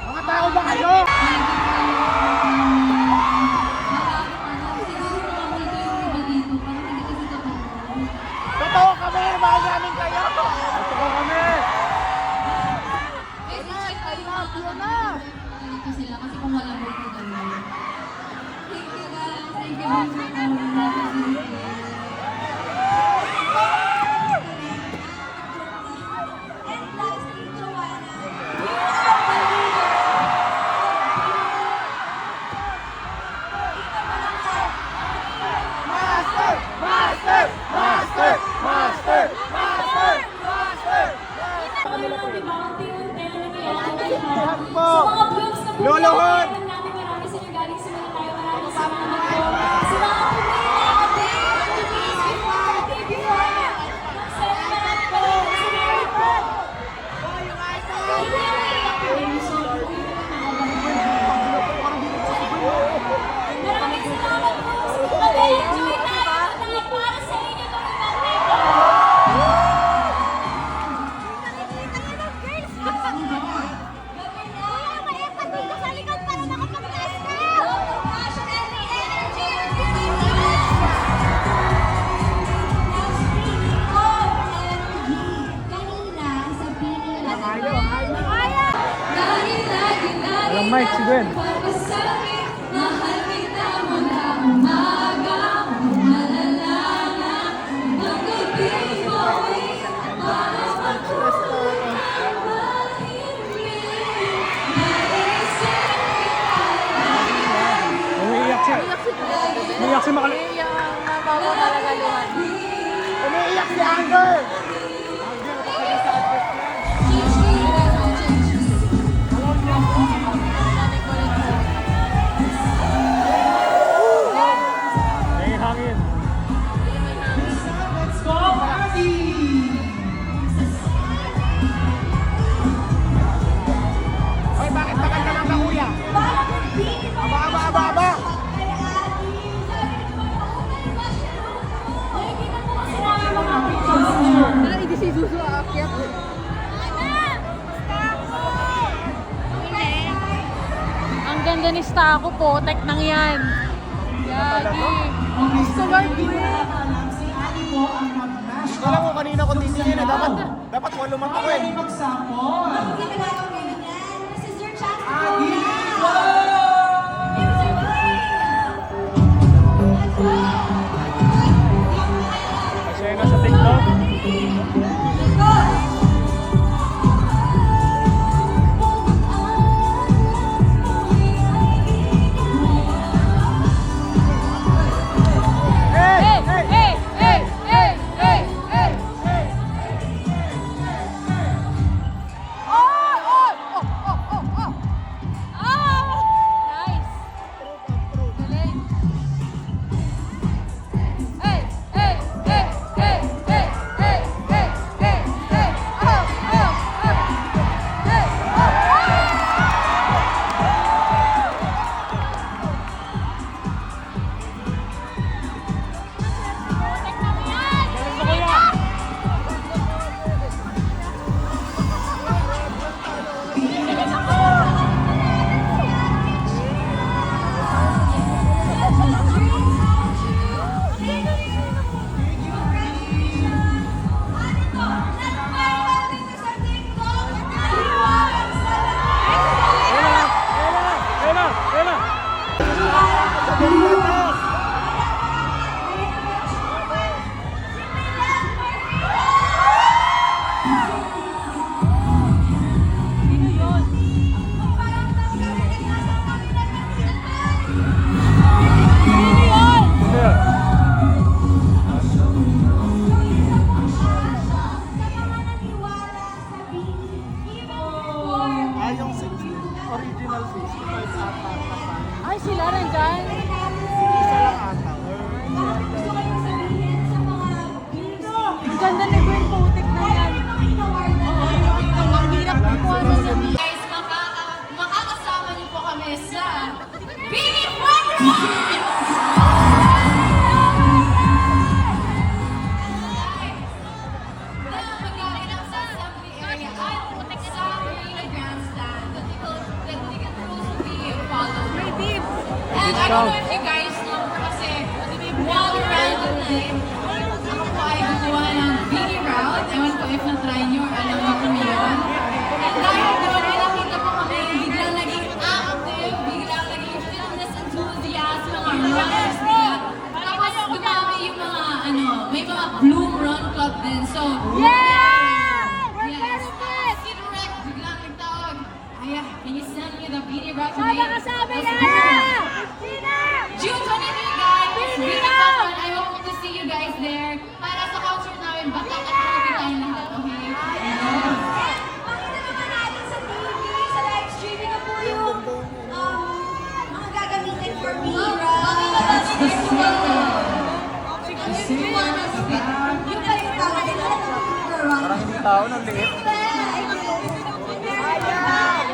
Mga tao ba kayo? Totoo kami! Mahal namin kayo! Totoo kami! I love you na! Kasi kung wala mo ito gano'n. Thank you guys! Thank you guys for coming. Luluhod! Marami sa inyo galing sa mga tayo. Maraming salamat po. Sa mga pumila, Denise, Baby Boy, salamat po. Sa Mary po. Maraming salamat po. Mag-enjoy tayo. Dahil para sa inyo ito Walang mic si Gwen. mahal kita mga umaga, malalala, magabi mo'y Umiiyak siya. Umiiyak si Makal... Umiiyak si Anger! May hangin. Let's go, Abby! Hoy, bakit bakal ka lang na kuya? Aba! Hindi si Zuzu aakyat. Ang ganda ni Stako po, tek nang yan. Yagi. Gusto ba Alam mo, kanina ko titingin na dapat walo mata ko eh. Kasi na sa TikTok. original 55 ata. Ay, sila nandyan. Isa lang ata. Gusto kayo sabihin sa mga Ang ganda ni Gwen Putik na yan. Ang hirap kukuha na sa guys, makakasama niyo po kami sa Bini Wonderland! Na magaganap sa assembly area at sa Marina Grandstand that they can be followed. And I don't know if you guys know kasi one random night ako po ay gumawa ng Bini Route. Ewan ko if na-try nyo or alam mo kung yun. And dahil doon ay nakita po kami biglang naging active, biglang naging fitness enthusiast, mga runners nila. Tapos dumami yung mga may mga Bloom Run Club din. So, yes. Si Direk biglang nagtawag. Aya, can you send me the Bini Route today? June 23, guys! Bini Patron, I hope to see you guys there. Para sa concert namin, bakit at happy tayong lahat, okay? Makita naman natin sa TV, sa live streaming na po yung mga gagamitin for Mira. Yung pala yung tawag nila na Parang hindi tao, nang liit.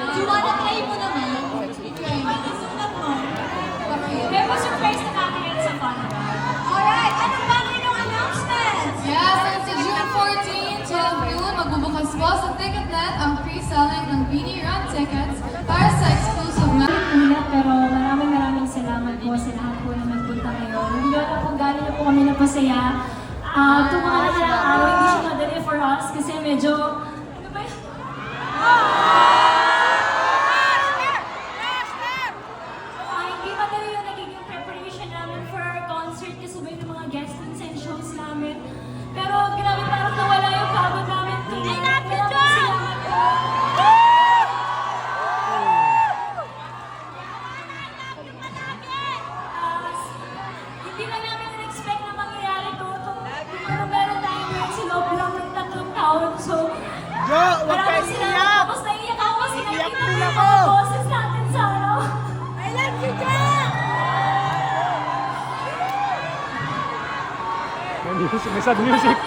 Do you wanna try mo naman? Susunod mo. May pa-surprise na natin yan sa Canada. Alright, ano ba yung announcements? Yes, and sa June 14, 12 noon, magbubukas po sa Ticketnet ang pre-selling ng Bini Run tickets para sa exclusive na. Pero maraming salamat po sa lahat po na nagpunta ngayon. Hindi na po galing na po kami napasaya. Itong mga nakaraang araw, hindi siya madali for us kasi medyo, ano ba yun? Hindi madali yung nagiging preparation namin for our concert kasabay ng mga guests and shows namin. Pero grabe, parang nawala yung pagod namin. Maraming salamat po. Hindi na namin in-expect na mangyayari to. Meron tayo ngayon sa loob lang ng 3 taon. So, Jo, huwag kayo maraming salamat. iyak! Tapos naiiyak ako kasi Iyak nakita din ko yung ako. mga boses natin sa ano. I love you, Jack! May sad music.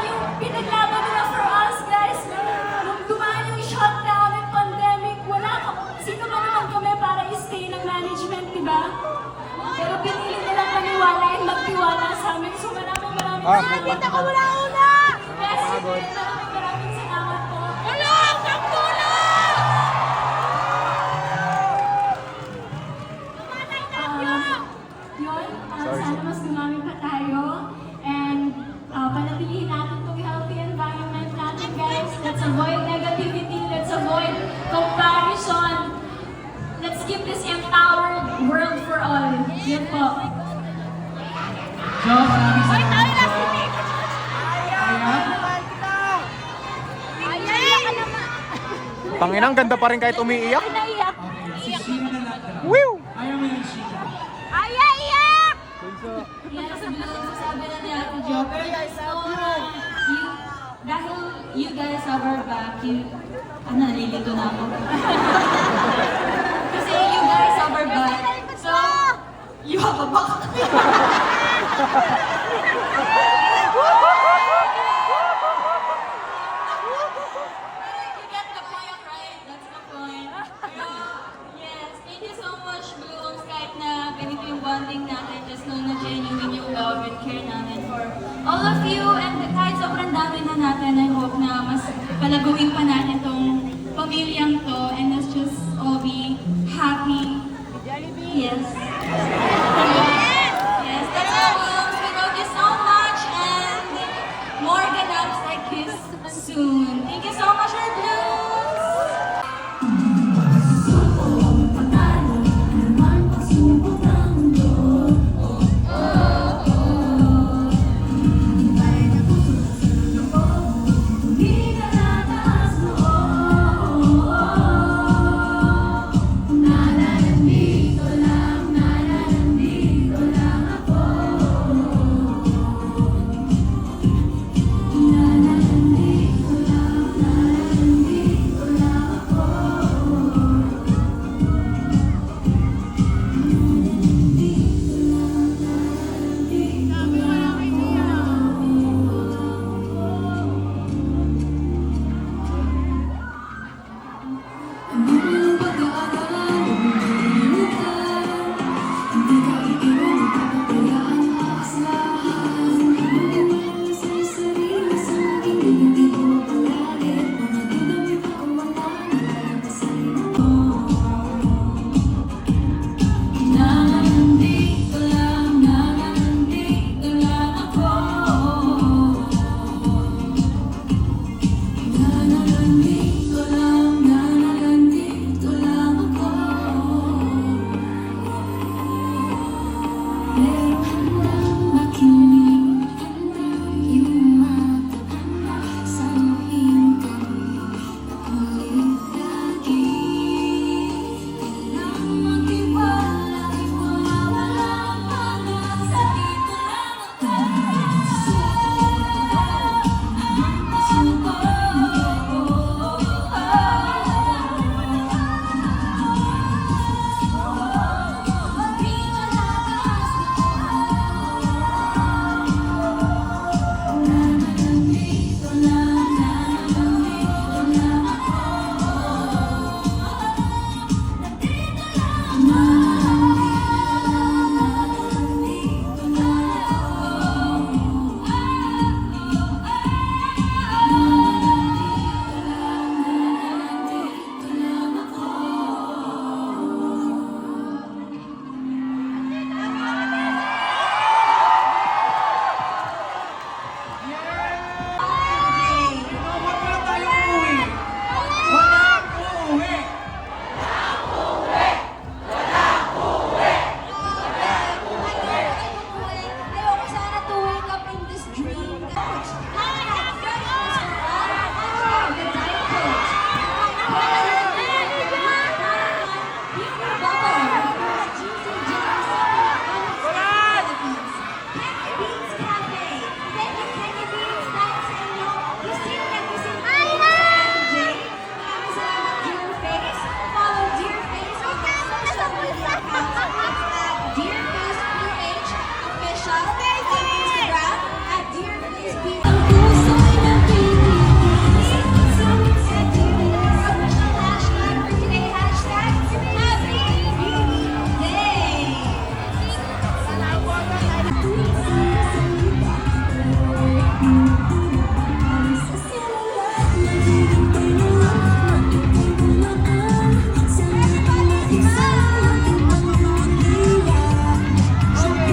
Yung pinaglaban nila for us, guys. Nung dumaan yung shot namin, pandemic, wala ka. Sino ba naman kami para i-stay ng management, di ba? Pero pinili nilang maniwala at magtiwala sa amin. So maraming Nakita ko mula una! Yes, maraming salamat po. Tulong! Ang tulong! Yun, sana mas dumami pa tayo. And panatilihin natin itong healthy environment natin, guys. Let's avoid negativity. Let's avoid comparison. Let's keep this empowered world for all. Yun po. Jo, maraming Hoy, tayo salamat lang po. si Nick! Ayaw ka naman! Tanginang ganda pa rin kahit umiiyak. Naiyak! Okay, si Sheena na lang daw. Woo! Ayaw mo yung Sheena. Ayaw, iyak! Yes, sabi na ni Ate Jo. Pero guys, dahil you guys have our back, nalilito na ako. Kasi you guys have our back, so you have a back. You get the point, right? That's the point. Yes, thank you so much, Blue Homes, kahit na ganito yung bonding natin, just know na genuine yung love and care namin for all of you, and kahit sobrang dami na natin, I hope na mas palaguin pa natin tong pamilyang to, and let's just all be happy. Yes.